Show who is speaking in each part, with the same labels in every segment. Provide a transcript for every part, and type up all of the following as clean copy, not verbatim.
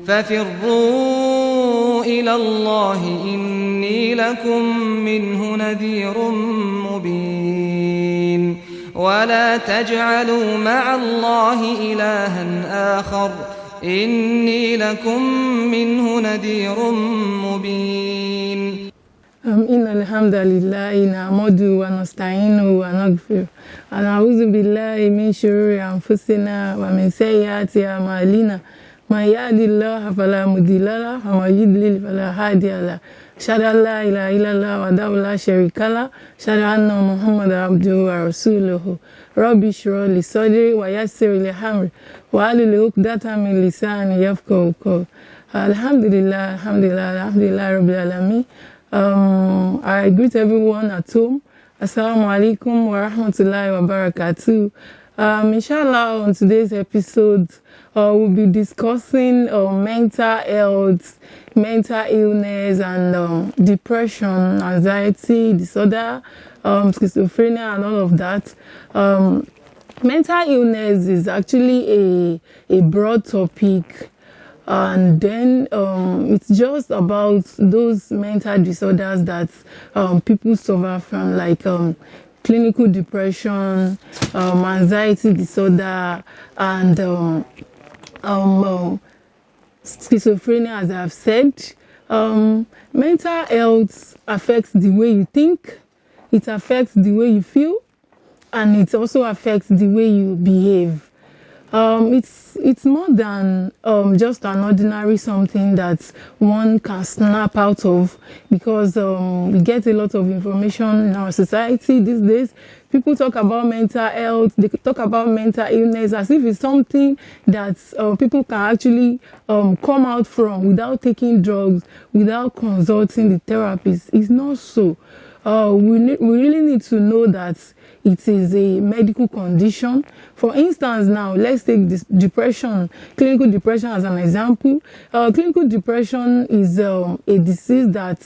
Speaker 1: ففروا إلى الله إني لكم منه نذير مبين ولا تجعلوا مع الله إلها آخر إني لكم منه نذير مبين
Speaker 2: إن الحمد لله نحمده ونستعينه ونغفره ونعوذ بالله من شرور أنفسنا ومن سيئات أعمالنا من يهد الله فلا مضل له ومن يضلل فلا هادي له أشهد أن لا إله إلا الله وحده لا شريك له أشهد أن محمدا عبده ورسوله ربي اشرح لي صدري ويسر لي أمري واحلل عقدة من لساني يفقهوا قولي الحمد لله رب العالمين. I greet everyone at home. Assalamu alaikum wa rahmatullahi wa barakatuh. Inshallah, on today's episode, we'll be discussing mental health, mental illness, and depression, anxiety disorder, schizophrenia, and all of that. Mental illness is actually a broad topic. And then it's just about those mental disorders that people suffer from, like clinical depression, anxiety disorder, and schizophrenia, as I've said. Mental health affects the way you think, it affects the way you feel, and it also affects the way you behave. It's more than just an ordinary something that one can snap out of, because we get a lot of information in our society these days. People talk about mental health, they talk about mental illness as if it's something that people can actually come out from without taking drugs, without consulting the therapist. It's not so. We really need to know that it is a medical condition. For instance, now let's take this depression, clinical depression as an example. Clinical depression is a disease that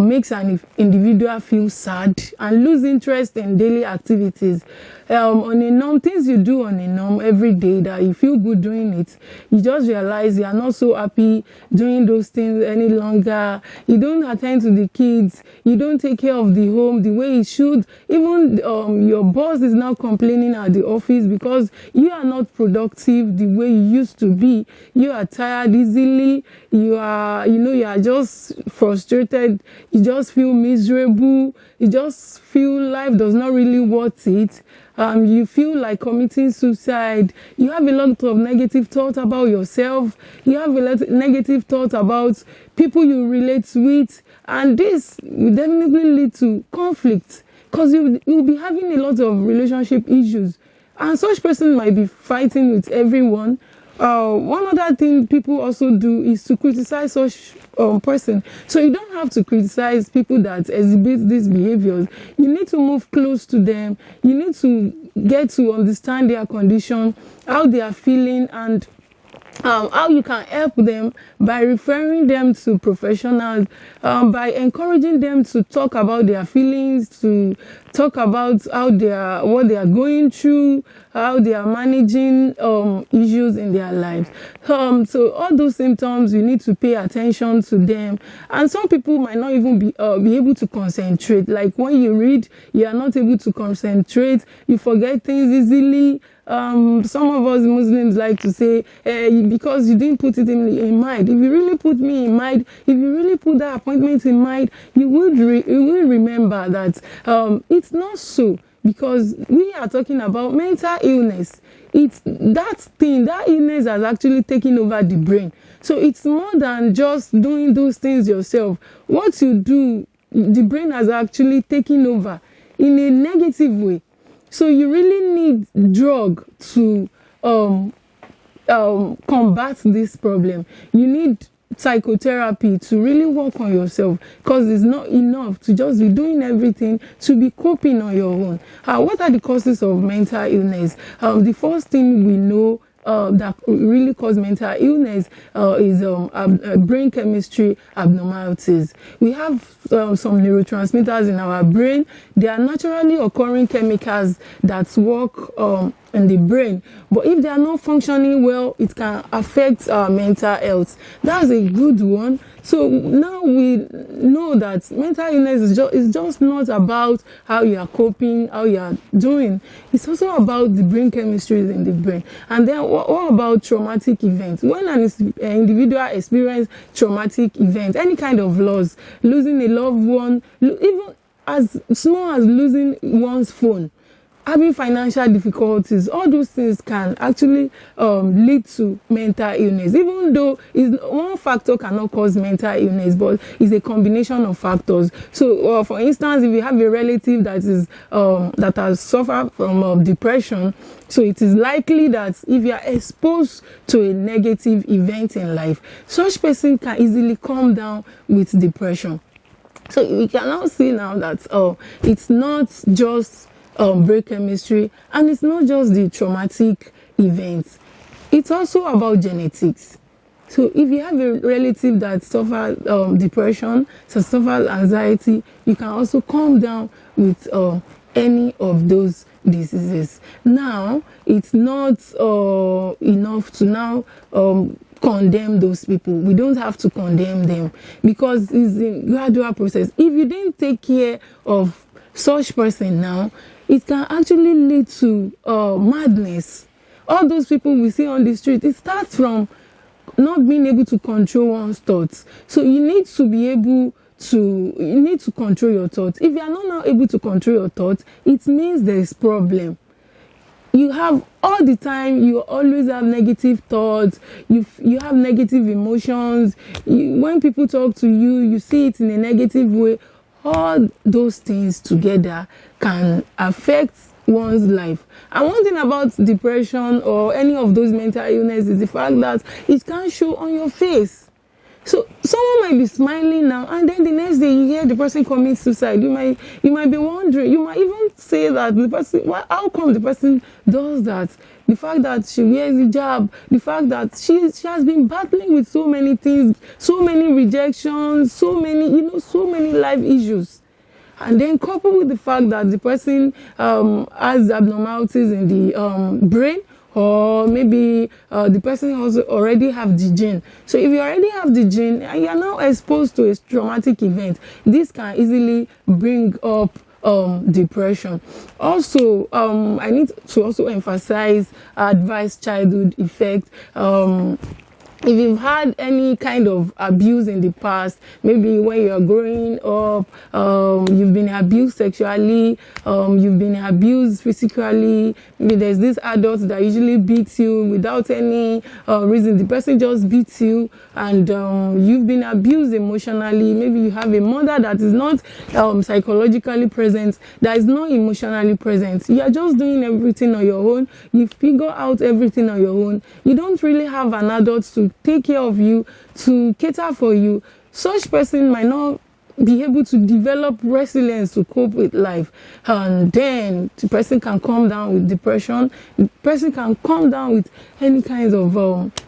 Speaker 2: makes an individual feel sad and lose interest in daily activities. On a norm, things you do on a norm every day that you feel good doing it, you just realize you are not so happy doing those things any longer. You don't attend to the kids, you don't take care of the home the way you should. Even your boss is now complaining at the office because you are not productive the way you used to be. You are tired easily, you are just frustrated, you just feel miserable, you just feel life does not really worth it. You feel like committing suicide. You have a lot of negative thoughts about yourself. You have a lot of negative thoughts about people you relate with. And this will definitely lead to conflict, because you'll be having a lot of relationship issues. And such person might be fighting with everyone. One other thing people also do is to criticize such person. So you don't have to criticize people that exhibit these behaviors. You need to move close to them. You need to get to understand their condition, how they are feeling, and how you can help them by referring them to professionals, by encouraging them to talk about their feelings, to talk about what they are going through, how they are managing issues in their lives. So all those symptoms, you need to pay attention to them. And some people might not even be able to concentrate. Like when you read, you are not able to concentrate. You forget things easily. Some of us Muslims like to say, because you didn't put it in mind. If you really put me in mind, if you really put that appointment in mind, you will remember that it's not so, because we are talking about mental illness. It's that illness has actually taken over the brain. So it's more than just doing those things yourself. What you do, the brain has actually taken over in a negative way. So you really need drug to combat this problem. You need psychotherapy to really work on yourself, because it's not enough to just be doing everything, to be coping on your own. What are the causes of mental illness? The first thing we know that really cause mental illness is brain chemistry abnormalities. We have some neurotransmitters in our brain. They are naturally occurring chemicals that work in the brain, but if they are not functioning well, it can affect our mental health. That's a good one. So now we know that mental illness is just not about how you are coping, how you are doing. It's also about the brain chemistries in the brain. And then what about traumatic events? When an individual experiences traumatic events, any kind of loss, losing a loved one, even as small as losing one's phone, having financial difficulties, all those things can actually lead to mental illness, even though one factor cannot cause mental illness, but it's a combination of factors. So for instance, if you have a relative that has suffered from depression, so it is likely that if you are exposed to a negative event in life, such person can easily come down with depression. So we can now see now that it's not just brain chemistry, and it's not just the traumatic events, it's also about genetics. So if you have a relative that suffers depression, so suffers anxiety, you can also come down with any of those diseases. Now it's not enough to now condemn those people. We don't have to condemn them, because it's a gradual process. If you didn't take care of such person now, it can actually lead to madness. All those people we see on the street, it starts from not being able to control one's thoughts. So you need to control your thoughts. If you are not now able to control your thoughts, it means there is problem. You have all the time, you always have negative thoughts, you have negative emotions. When people talk to you, you see it in a negative way. All those things together can affect one's life. And one thing about depression or any of those mental illness is the fact that it can show on your face. So someone might be smiling now, and then the next day you hear the person commit suicide. You might be wondering, you might even say that the person, how come the person does that? The fact that she wears hijab, the fact that she has been battling with so many things, so many rejections, so many life issues. And then coupled with the fact that the person has abnormalities in the brain, or maybe the person also already have the gene. So if you already have the gene and you are now exposed to a traumatic event, this can easily bring up depression. Also, I need to also emphasize adverse childhood effect. If you've had any kind of abuse in the past, maybe when you are growing up, you've been abused sexually, you've been abused physically, maybe there's this adult that usually beats you without any reason. The person just beats you, and you've been abused emotionally. Maybe you have a mother that is not psychologically present, that is not emotionally present. You are just doing everything on your own. You figure out everything on your own. You don't really have an adult to take care of you, to cater for you. Such person might not be able to develop resilience to cope with life, and then the person can come down with depression. The person can come down with any kinds of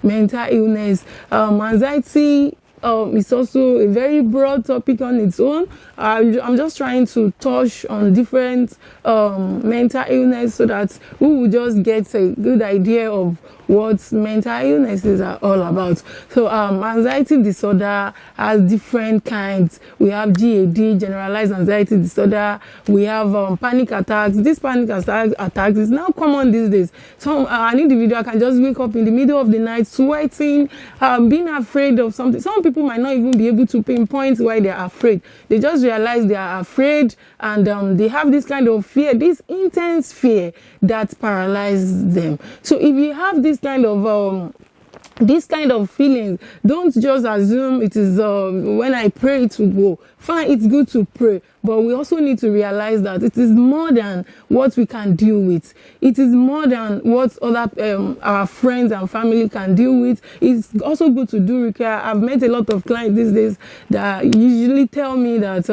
Speaker 2: mental illness. Anxiety is also a very broad topic on its own. I'm just trying to touch on different mental illness so that we will just get a good idea of what mental illnesses are all about. So anxiety disorder has different kinds. We have GAD, generalized anxiety disorder. We have panic attacks. This panic attacks is now common these days. So an individual can just wake up in the middle of the night sweating, being afraid of something. Some people might not even be able to pinpoint why they are afraid. They just realize they are afraid, and they have this kind of fear, this intense fear that paralyzes them. So if you have this kind of feelings, don't just assume it is when I pray it will go. Fine, it's good to pray, but we also need to realize that it is more than what we can deal with. It is more than what other our friends and family can deal with. It's also good to do ruqyah. I've met a lot of clients these days that usually tell me that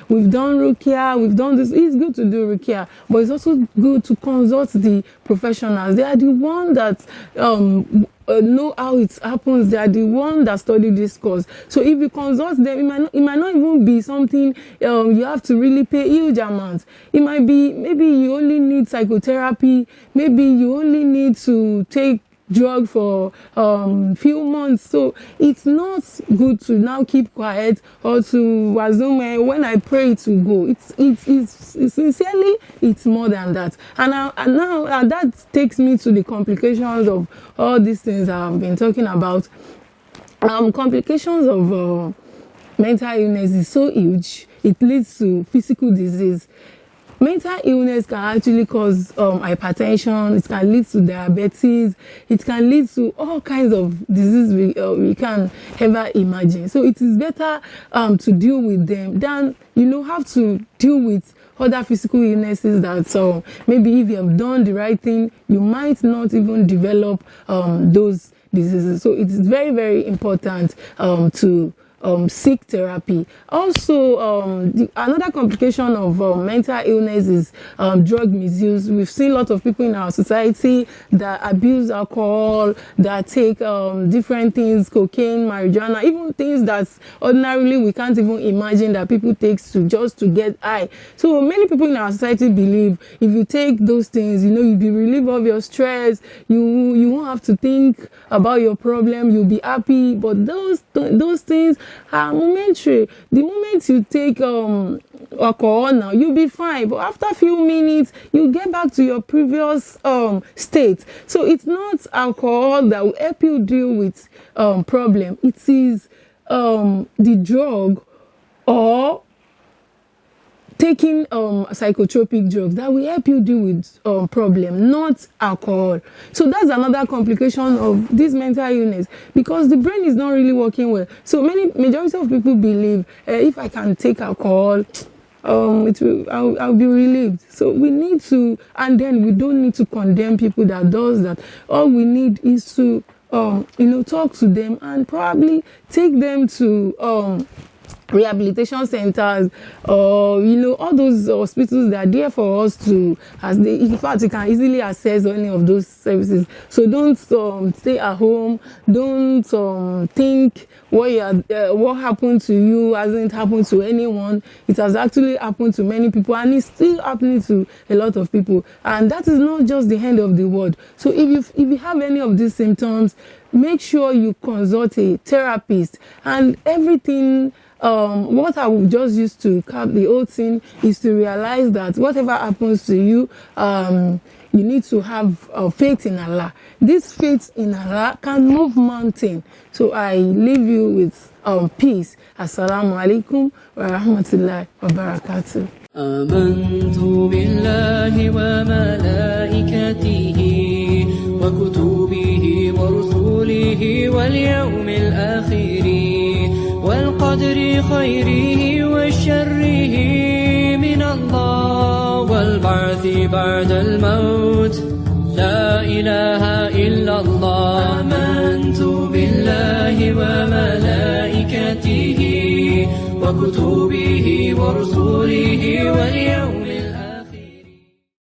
Speaker 2: we've done ruqyah, we've done this. It's good to do ruqyah, but it's also good to consult the professionals. They are the ones that know how it happens. They are the one that study this course. So if you consult them, it might not even be something you have to really pay huge amounts. It might be maybe you only need psychotherapy, maybe you only need to take drug for few months. So it's not good to now keep quiet or to assume when I pray it will go. It's sincerely it's more than that. And now that takes me to the complications of all these things I've been talking about. Complications of mental illness is so huge. It leads to physical disease. Mental illness can actually cause hypertension, it can lead to diabetes, it can lead to all kinds of diseases we can ever imagine. So it is better to deal with them than, have to deal with other physical illnesses that maybe if you have done the right thing, you might not even develop those diseases. So it is very, very important to seek therapy. Also, another complication of mental illness is drug misuse. We've seen a lot of people in our society that abuse alcohol, that take different things, cocaine, marijuana, even things that ordinarily we can't even imagine that people take just to get high. So many people in our society believe if you take those things, you'll be relieved of your stress, you won't have to think about your problem, you'll be happy. But those things are momentary. The moment you take alcohol now, you'll be fine, but after a few minutes you get back to your previous state. So it's not alcohol that will help you deal with problem. It is the drug or taking psychotropic drugs that will help you deal with problem, not alcohol. So that's another complication of this mental illness, because the brain is not really working well. So majority of people believe if I can take alcohol, I'll be relieved. So we need to, and then we don't need to condemn people that does that. All we need is to talk to them and probably take them to rehabilitation centers or all those hospitals that are there for us to, in fact you can easily access any of those services. So don't stay at home, don't think what happened to you hasn't happened to anyone. It has actually happened to many people, and it's still happening to a lot of people, and that is not just the end of the world. So if you have any of these symptoms, make sure you consult a therapist. And everything what I would just use to cap the whole thing is to realize that whatever happens to you, you need to have faith in Allah. This faith in Allah can move mountain. So I leave you with peace. Assalamu alaikum wa rahmatullahi wa barakatuh.
Speaker 3: آمنت بالله وملائكته وكتبه ورسله واليوم الآخر والقدر خيره وشره من الله والبعث بعد الموت لا إله إلا الله. آمنت بالله وملائكته وكتبه ورسله واليوم